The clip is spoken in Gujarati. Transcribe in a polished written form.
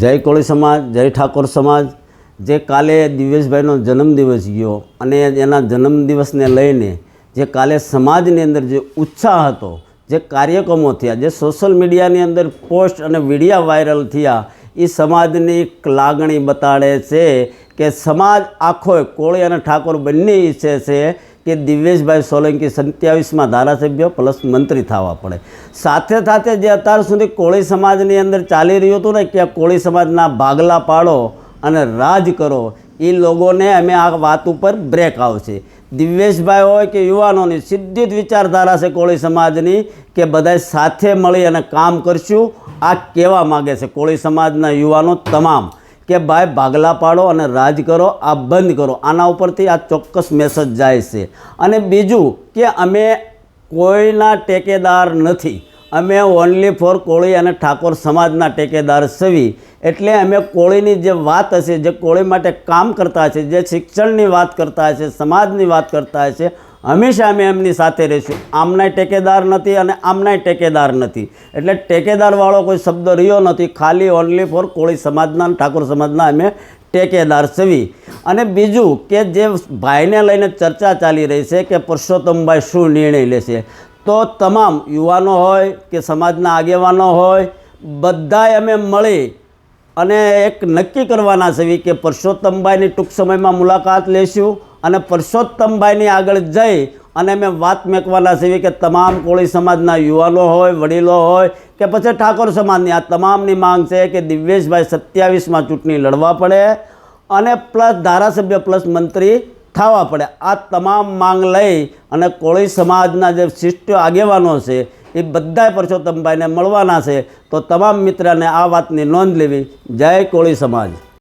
જય કોળી સમાજ, જય ઠાકોર સમાજ। જે કાલે દિવેશભાઈનો જન્મદિવસ ગયો અને એના જન્મદિવસને લઈને જે કાલે સમાજની અંદર જે ઉત્સાહ હતો, જે કાર્યક્રમો થયા, જે સોશિયલ મીડિયાની અંદર પોસ્ટ અને વિડીયા વાયરલ થયા, એ સમાજની એક લાગણી બતાડે છે કે સમાજ આખો કોળી અને ઠાકોર બંને ઈચ્છે છે કે દિવેશભાઈ સોલંકી 27માં ધારાસભ્ય પ્લસ મંત્રી થવા પડે। સાથે સાથે જે અત્યાર સુધી કોળી સમાજની અંદર ચાલી રહ્યું હતું ને કે કોળી સમાજના ભાગલા પાડો અને રાજ કરો, એ લોકોને અમે આ વાત ઉપર બ્રેક આવશે। દિવેશભાઈ હોય કે યુવાનોની સીધી જ વિચારધારા છે કોળી સમાજની કે બધા સાથે મળી અને કામ કરશું, આ કહેવા માગે છે કોળી સમાજના યુવાનો તમામ કે ભાઈ ભાગલા પાડો અને રાજ કરો, આ બંધ કરો। આના ઉપરથી આ ચોક્કસ મેસેજ જાય છે। અને બીજું કે અમે કોઈના ટેકેદાર નથી, અમે ઓનલી ફોર કોળી અને ઠાકોર સમાજના ટેકેદાર છીએ। એટલે અમે કોળીની જે વાત હશે, જે કોળી માટે કામ કરતા હશે, જે શિક્ષણની વાત કરતા હશે, સમાજની વાત કરતા હશે, હંમેશા અમે એમની સાથે રહીશું। આમનાય ટેકેદાર નથી અને આમનાય ટેકેદાર નથી, એટલે ટેકેદારવાળો કોઈ શબ્દ રહ્યો નથી, ખાલી ઓનલી ફોર કોળી સમાજના અને ઠાકોર સમાજના અમે ટેકેદાર છીએ। અને બીજું કે જે ભાઈને લઈને ચર્ચા ચાલી રહી છે કે પુરુષોત્તમભાઈ શું નિર્ણય લેશે, તો તમામ યુવાનો હોય કે સમાજના આગેવાનો હોય, બધાય અમે મળી અને એક નક્કી કરવાના છે કે પુરુષોત્તમભાઈની ટૂંક સમયમાં મુલાકાત લેશું અને પુરુષોત્તમભાઈની આગળ જઈ અને અમે વાત મેકવાના છીએ કે તમામ કોળી સમાજના યુવાનો હોય, વડીલો હોય કે પછી ઠાકોર સમાજની આ તમામની માંગ છે કે દિવેશભાઈ 27માં ચૂંટણી લડવા પડે અને પ્લસ ધારાસભ્ય પ્લસ મંત્રી થવા પડે। આ તમામ માંગ લઈ અને કોળી સમાજના જે શિષ્ટ આગેવાનો છે એ બધાય પુરુષોત્તમભાઈને મળવાના છે। તો તમામ મિત્રને આ વાતની નોંધ લેવી। જય કોળી સમાજ।